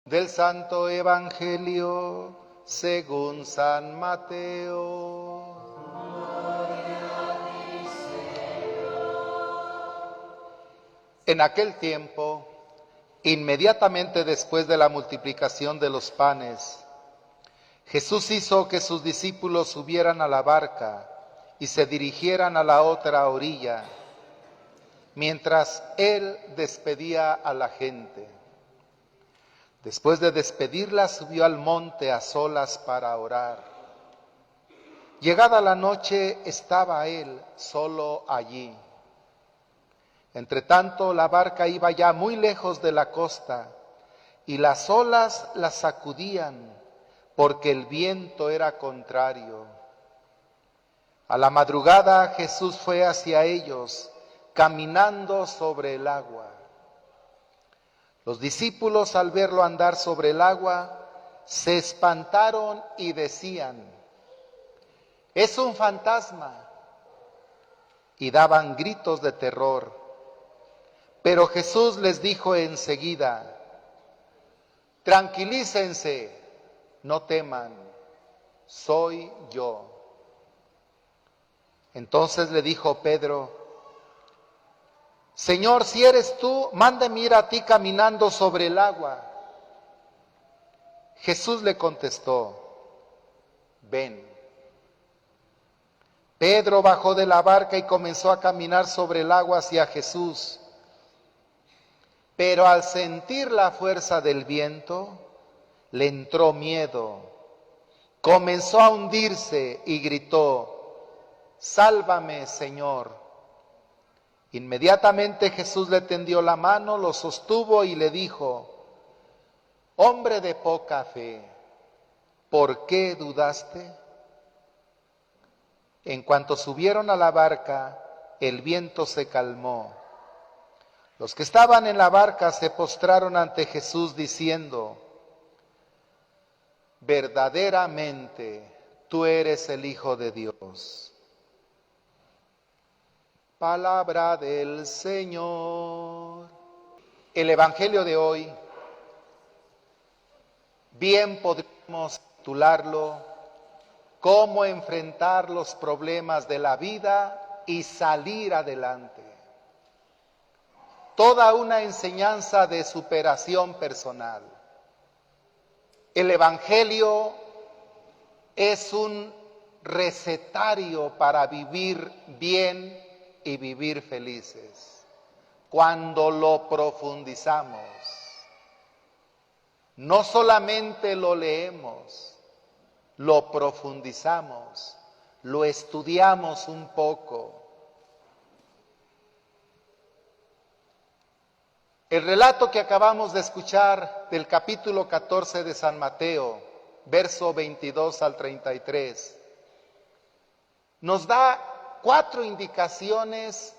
Del Santo Evangelio según San Mateo. En aquel tiempo, inmediatamente después de la multiplicación de los panes, Jesús hizo que sus discípulos subieran a la barca y se dirigieran a la otra orilla, mientras Él despedía a la gente. Después de despedirla, subió al monte a solas para orar. Llegada la noche, estaba Él solo allí. Entretanto, la barca iba ya muy lejos de la costa, y las olas la sacudían, porque el viento era contrario. A la madrugada, Jesús fue hacia ellos, caminando sobre el agua. Los discípulos, al verlo andar sobre el agua, se espantaron y decían: «Es un fantasma», y daban gritos de terror. Pero Jesús les dijo enseguida: «Tranquilícense, no teman, soy yo». Entonces le dijo Pedro: «Señor, si eres tú, mándame ir a ti caminando sobre el agua». Jesús le contestó: «Ven». Pedro bajó de la barca y comenzó a caminar sobre el agua hacia Jesús. Pero al sentir la fuerza del viento, le entró miedo. Comenzó a hundirse y gritó: «Sálvame, Señor». Inmediatamente Jesús le tendió la mano, lo sostuvo y le dijo: «Hombre de poca fe, ¿por qué dudaste?». En cuanto subieron a la barca, el viento se calmó. Los que estaban en la barca se postraron ante Jesús diciendo: «Verdaderamente, tú eres el Hijo de Dios». Palabra del Señor. El Evangelio de hoy, bien podríamos titularlo: «Cómo enfrentar los problemas de la vida y salir adelante». Toda una enseñanza de superación personal. El Evangelio es un recetario para vivir bien y vivir felices. Cuando lo profundizamos, no solamente lo leemos, lo profundizamos, lo estudiamos un poco. El relato que acabamos de escuchar del capítulo 14 de San Mateo, verso 22 al 33, nos da 4 indicaciones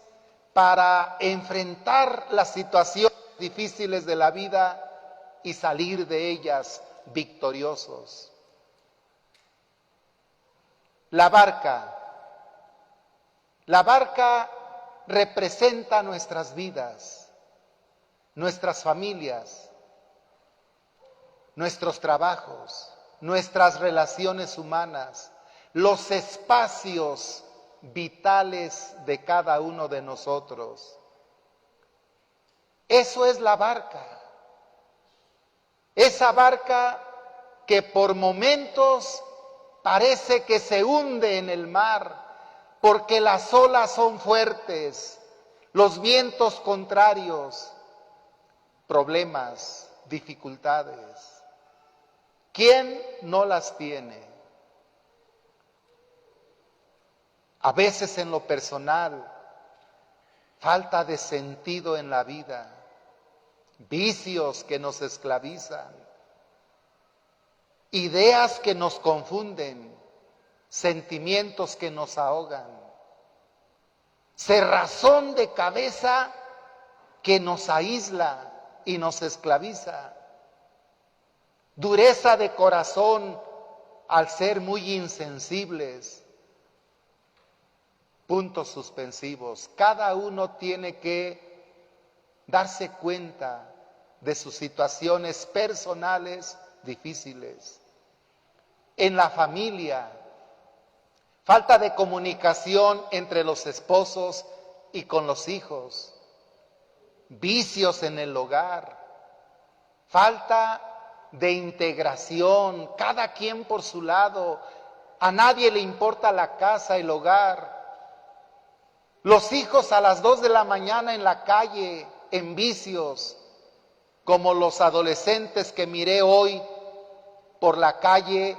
para enfrentar las situaciones difíciles de la vida y salir de ellas victoriosos. La barca representa nuestras vidas, nuestras familias, nuestros trabajos, nuestras relaciones humanas, los espacios vitales de cada uno de nosotros. Eso es la barca. Esa barca que por momentos parece que se hunde en el mar porque las olas son fuertes, los vientos contrarios, problemas, dificultades. ¿Quién no las tiene? A veces en lo personal, falta de sentido en la vida, vicios que nos esclavizan, ideas que nos confunden, sentimientos que nos ahogan, cerrazón de cabeza que nos aísla y nos esclaviza, dureza de corazón al ser muy insensibles. Puntos suspensivos. Cada uno tiene que darse cuenta de sus situaciones personales difíciles. En la familia, falta de comunicación entre los esposos y con los hijos, vicios en el hogar, falta de integración, cada quien por su lado, a nadie le importa la casa, el hogar. Los hijos a las 2 de la mañana en la calle, en vicios, como los adolescentes que miré hoy por la calle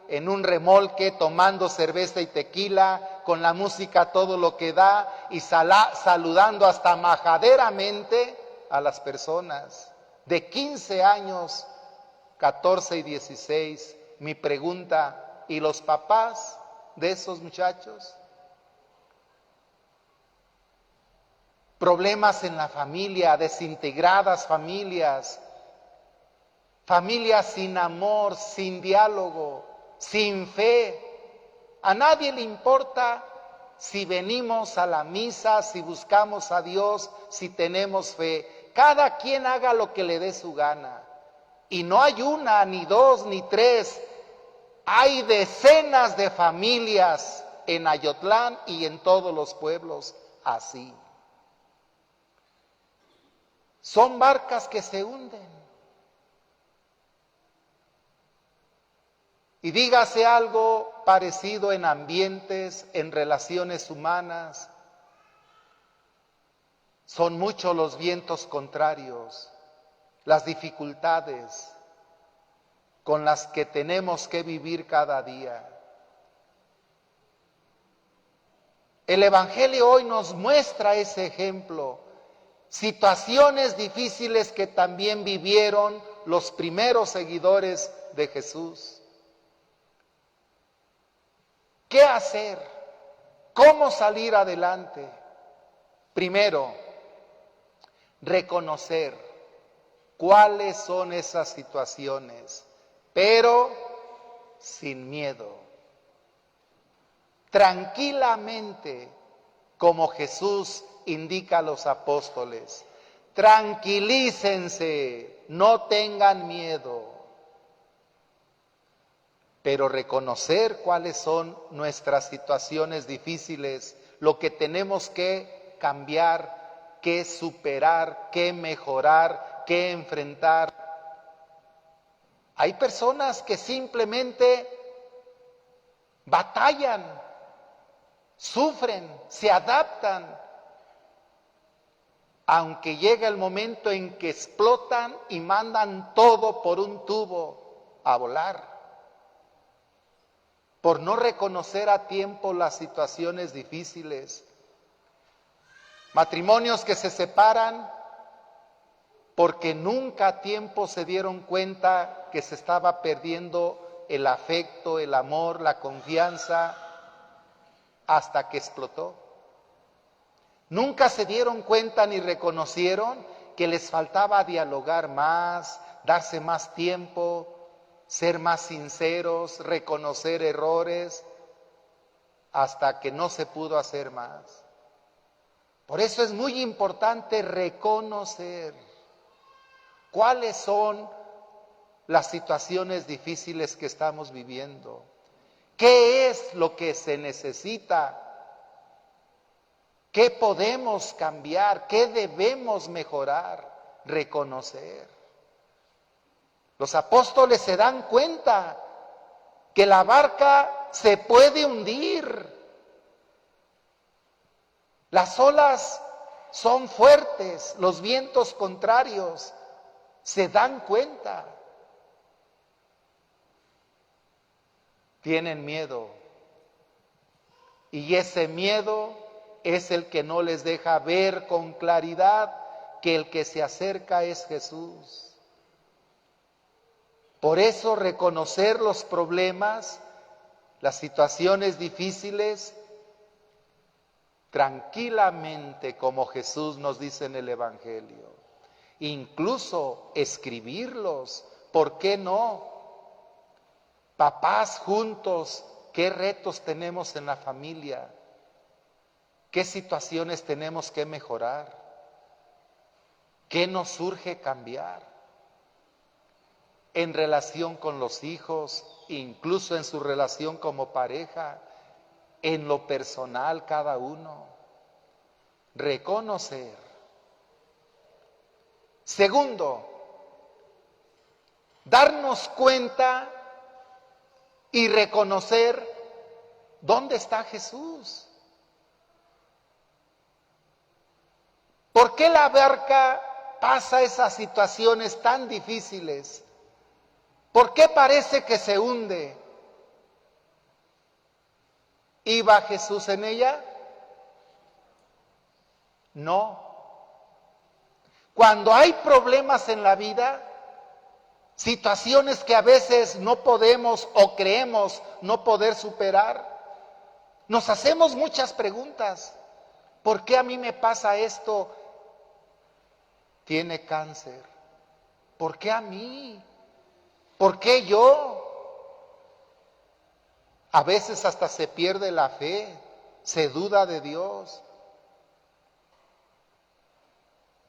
en un remolque tomando cerveza y tequila, con la música a todo lo que da y saludando hasta majaderamente a las personas de 15 años, 14 y 16. Mi pregunta, ¿y los papás de esos muchachos? Problemas en la familia, desintegradas familias, familias sin amor, sin diálogo, sin fe. A nadie le importa si venimos a la misa, si buscamos a Dios, si tenemos fe. Cada quien haga lo que le dé su gana. Y no hay una, ni dos, ni tres. Hay decenas de familias en Ayotlán y en todos los pueblos así. Son barcas que se hunden. Y dígase algo parecido en ambientes, en relaciones humanas. Son muchos los vientos contrarios, las dificultades con las que tenemos que vivir cada día. El Evangelio hoy nos muestra ese ejemplo. Situaciones difíciles que también vivieron los primeros seguidores de Jesús. ¿Qué hacer? ¿Cómo salir adelante? Primero, reconocer cuáles son esas situaciones, pero sin miedo. Tranquilamente, como Jesús indica a los apóstoles, tranquilícense, no tengan miedo, pero reconocer cuáles son nuestras situaciones difíciles, lo que tenemos que cambiar, que superar, que mejorar, que enfrentar. Hay personas que simplemente batallan, sufren, se adaptan, aunque llega el momento en que explotan y mandan todo por un tubo a volar, por no reconocer a tiempo las situaciones difíciles. Matrimonios que se separan porque nunca a tiempo se dieron cuenta que se estaba perdiendo el afecto, el amor, la confianza, hasta que explotó. Nunca se dieron cuenta ni reconocieron que les faltaba dialogar más, darse más tiempo, ser más sinceros, reconocer errores, hasta que no se pudo hacer más. Por eso es muy importante reconocer cuáles son las situaciones difíciles que estamos viviendo, qué es lo que se necesita, qué podemos cambiar, qué debemos mejorar, reconocer. Los apóstoles se dan cuenta que la barca se puede hundir. Las olas son fuertes, los vientos contrarios, se dan cuenta. Tienen miedo. Y ese miedo es el que no les deja ver con claridad que el que se acerca es Jesús. Por eso reconocer los problemas, las situaciones difíciles, tranquilamente, como Jesús nos dice en el Evangelio. Incluso escribirlos, ¿por qué no? Papás juntos, ¿qué retos tenemos en la familia? ¿Qué situaciones tenemos que mejorar? ¿Qué nos urge cambiar? en relación con los hijos, incluso en su relación como pareja, en lo personal cada uno. Reconocer. Segundo, darnos cuenta y reconocer dónde está Jesús. ¿Por qué la barca pasa esas situaciones tan difíciles? ¿Por qué parece que se hunde? ¿Iba Jesús en ella? No. Cuando hay problemas en la vida, situaciones que a veces no podemos o creemos no poder superar, nos hacemos muchas preguntas. ¿Por qué a mí me pasa esto? Tiene cáncer. ¿Por qué a mí? ¿Por qué yo? A veces hasta se pierde la fe, se duda de Dios.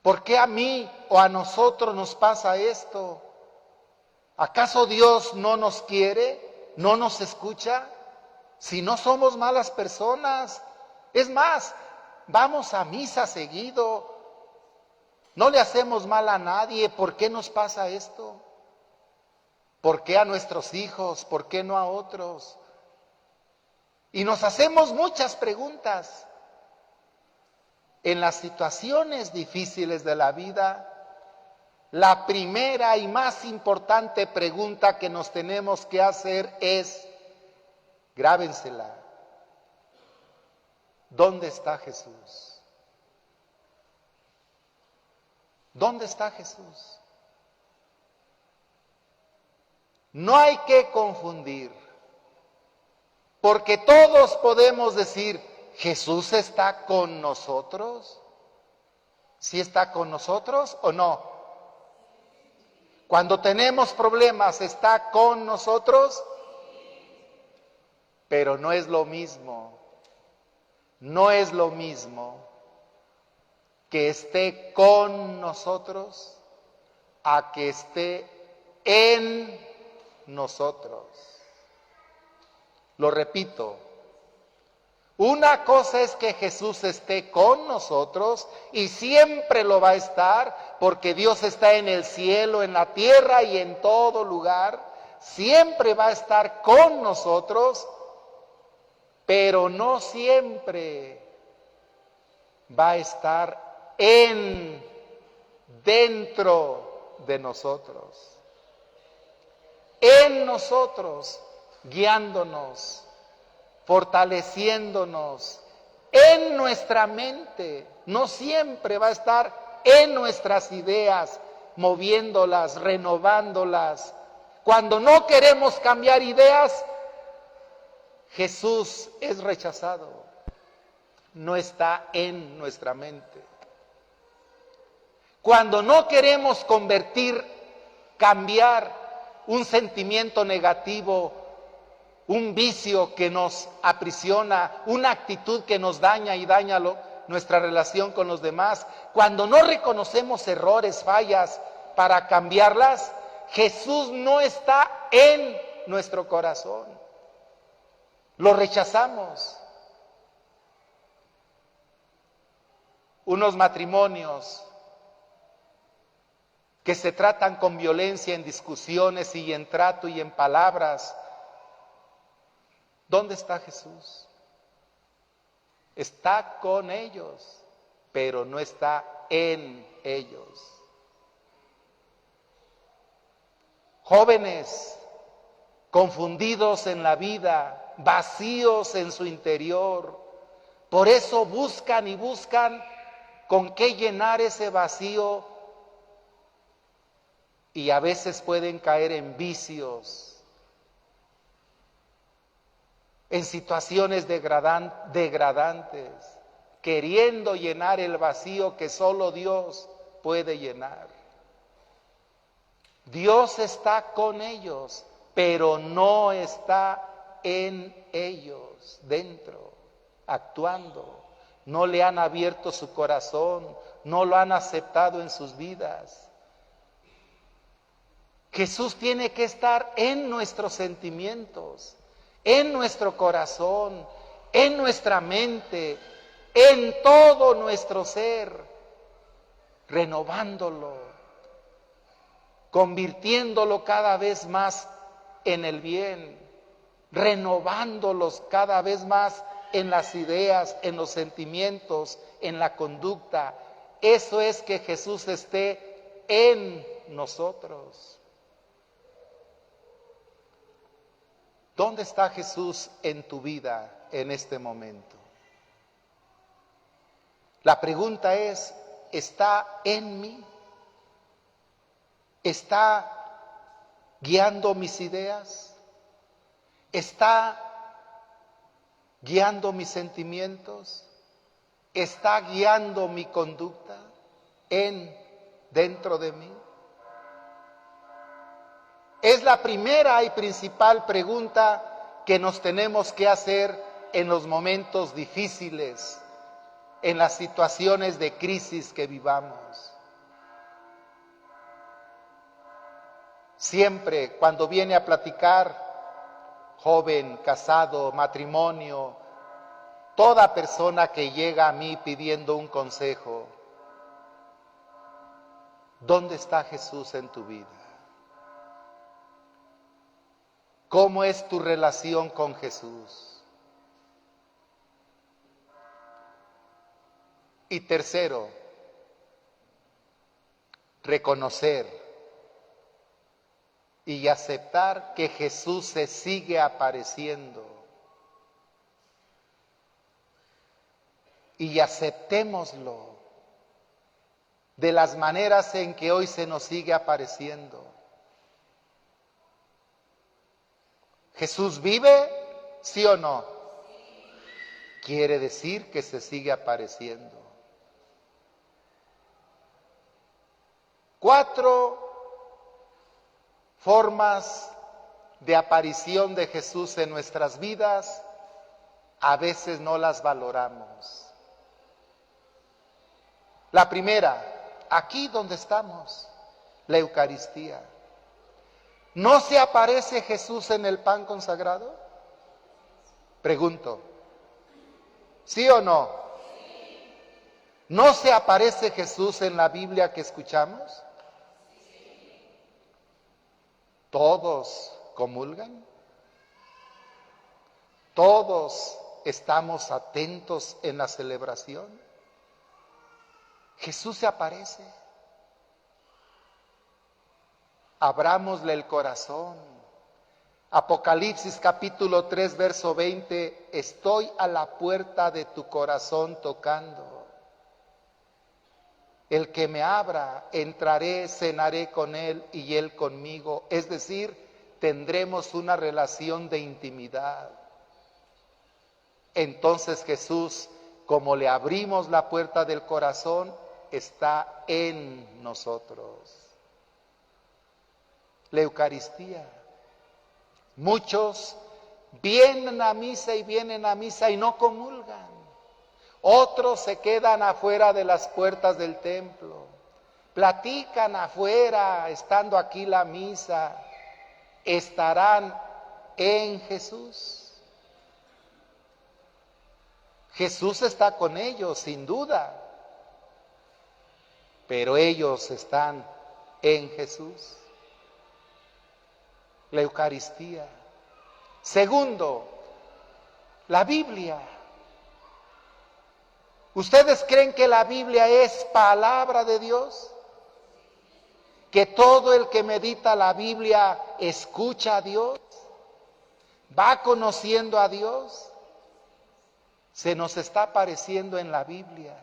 ¿Por qué a mí o a nosotros nos pasa esto? ¿Acaso Dios no nos quiere? ¿No nos escucha? Si no somos malas personas. Es más, vamos a misa seguido. No le hacemos mal a nadie. ¿Por qué nos pasa esto? ¿Por qué a nuestros hijos? ¿Por qué no a otros? Y nos hacemos muchas preguntas. En las situaciones difíciles de la vida, la primera y más importante pregunta que nos tenemos que hacer es, grábensela, ¿dónde está Jesús? ¿Dónde está Jesús? No hay que confundir, porque todos podemos decir, ¿Jesús está con nosotros? ¿Sí está con nosotros o no? Cuando tenemos problemas, ¿está con nosotros? Pero no es lo mismo, no es lo mismo que esté con nosotros a que esté en nosotros. Lo repito, una cosa es que Jesús esté con nosotros y siempre lo va a estar porque Dios está en el cielo, en la tierra y en todo lugar. Siempre va a estar con nosotros, pero no siempre va a estar dentro de nosotros. En nosotros, guiándonos, fortaleciéndonos en nuestra mente. No siempre va a estar en nuestras ideas, moviéndolas, renovándolas. Cuando no queremos cambiar ideas, Jesús es rechazado. No está en nuestra mente. Cuando no queremos cambiar un sentimiento negativo, un vicio que nos aprisiona, una actitud que nos daña y daña nuestra relación con los demás, cuando no reconocemos errores, fallas para cambiarlas, Jesús no está en nuestro corazón. Lo rechazamos. Unos matrimonios que se tratan con violencia en discusiones y en trato y en palabras. ¿Dónde está Jesús? Está con ellos, pero no está en ellos. Jóvenes confundidos en la vida, vacíos en su interior, por eso buscan y buscan con qué llenar ese vacío y a veces pueden caer en vicios, en situaciones degradantes, queriendo llenar el vacío que solo Dios puede llenar. Dios está con ellos, pero no está en ellos, dentro, actuando. No le han abierto su corazón, no lo han aceptado en sus vidas. Jesús tiene que estar en nuestros sentimientos, en nuestro corazón, en nuestra mente, en todo nuestro ser, renovándolo, convirtiéndolo cada vez más en el bien, renovándolos cada vez más en las ideas, en los sentimientos, en la conducta. Eso es que Jesús esté en nosotros. ¿Dónde está Jesús en tu vida en este momento? La pregunta es, ¿está en mí? ¿Está guiando mis ideas? ¿Está guiando mis sentimientos? ¿Está guiando mi conducta dentro de mí? Es la primera y principal pregunta que nos tenemos que hacer en los momentos difíciles, en las situaciones de crisis que vivamos. Siempre cuando viene a platicar, joven, casado, matrimonio, toda persona que llega a mí pidiendo un consejo, ¿dónde está Jesús en tu vida? ¿Cómo es tu relación con Jesús? Y tercero, reconocer y aceptar que Jesús se sigue apareciendo. Y aceptémoslo de las maneras en que hoy se nos sigue apareciendo. ¿Jesús vive? ¿Sí o no? Quiere decir que se sigue apareciendo. 4 formas de aparición de Jesús en nuestras vidas, a veces no las valoramos. La primera, aquí donde estamos, la Eucaristía. ¿No se aparece Jesús en el pan consagrado? Pregunto, ¿sí o no? ¿No se aparece Jesús en la Biblia que escuchamos? ¿Todos comulgan? ¿Todos estamos atentos en la celebración? Jesús se aparece. Abrámosle el corazón. Apocalipsis capítulo 3, verso 20, estoy a la puerta de tu corazón tocando. El que me abra, entraré, cenaré con él y él conmigo. Es decir, tendremos una relación de intimidad. Entonces Jesús, como le abrimos la puerta del corazón, está en nosotros. La Eucaristía. Muchos vienen a misa y no comulgan. Otros se quedan afuera de las puertas del templo. Platican afuera, estando aquí la misa. ¿Estarán en Jesús? Jesús está con ellos, sin duda. Pero ellos están en Jesús. La Eucaristía. Segundo, la Biblia. ¿Ustedes creen que la Biblia es palabra de Dios? ¿Que todo el que medita la Biblia escucha a Dios? ¿Va conociendo a Dios? Se nos está apareciendo en la Biblia.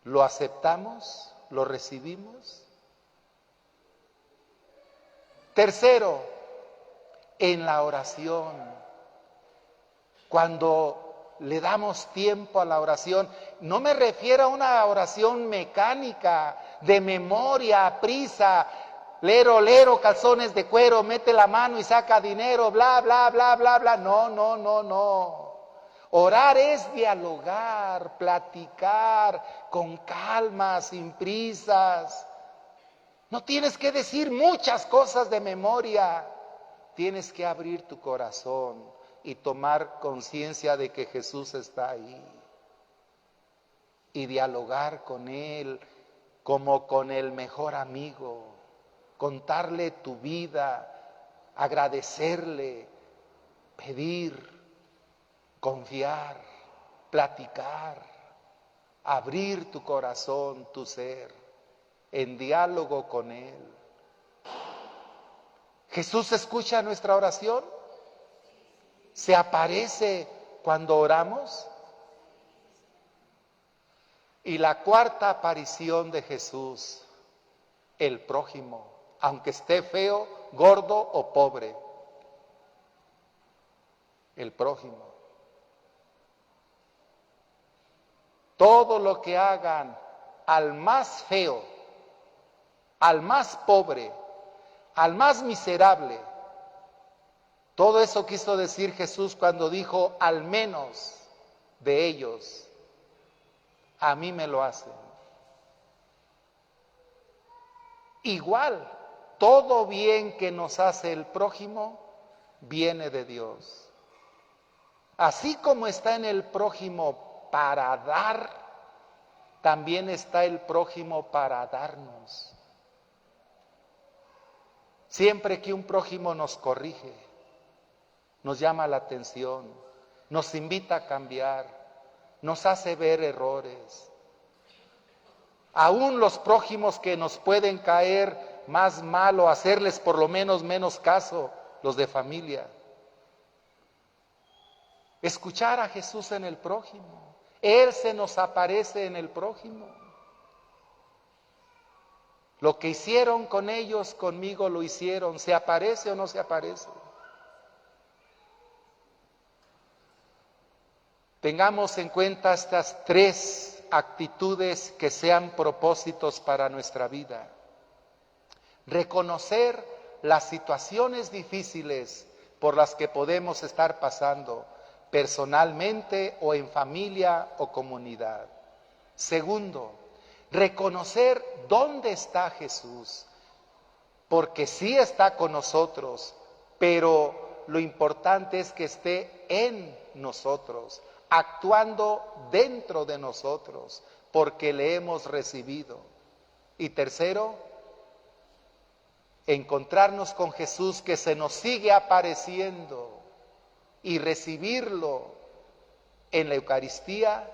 ¿Lo aceptamos? ¿Lo recibimos? Tercero, en la oración. Cuando le damos tiempo a la oración, no me refiero a una oración mecánica, de memoria, a prisa, lero, calzones de cuero, mete la mano y saca dinero, bla, bla, bla, bla, bla. No. Orar es dialogar, platicar con calma, sin prisas. No tienes que decir muchas cosas de memoria. Tienes que abrir tu corazón y tomar conciencia de que Jesús está ahí. Y dialogar con Él como con el mejor amigo. Contarle tu vida, agradecerle, pedir, confiar, platicar, abrir tu corazón, tu ser, en diálogo con Él. ¿Jesús escucha nuestra oración? ¿Se aparece cuando oramos? Y la cuarta aparición de Jesús, el prójimo, aunque esté feo, gordo o pobre, el prójimo. Todo lo que hagan al más feo, al más pobre, al más miserable, todo eso quiso decir Jesús cuando dijo, al menos de ellos, a mí me lo hacen. Igual, todo bien que nos hace el prójimo, viene de Dios. Así como está en el prójimo para dar, también está el prójimo para darnos. Siempre que un prójimo nos corrige, nos llama la atención, nos invita a cambiar, nos hace ver errores. Aún los prójimos que nos pueden caer más mal o hacerles por lo menos caso, los de familia. Escuchar a Jesús en el prójimo. Él se nos aparece en el prójimo. Lo que hicieron con ellos, conmigo lo hicieron. ¿Se aparece o no se aparece? Tengamos en cuenta estas tres actitudes que sean propósitos para nuestra vida. Reconocer las situaciones difíciles por las que podemos estar pasando, personalmente o en familia o comunidad. Segundo, reconocer dónde está Jesús, porque sí está con nosotros, pero lo importante es que esté en nosotros, actuando dentro de nosotros, porque le hemos recibido. Y tercero, encontrarnos con Jesús que se nos sigue apareciendo y recibirlo en la Eucaristía,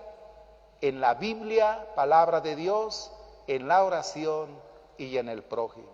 en la Biblia, palabra de Dios, en la oración y en el prójimo.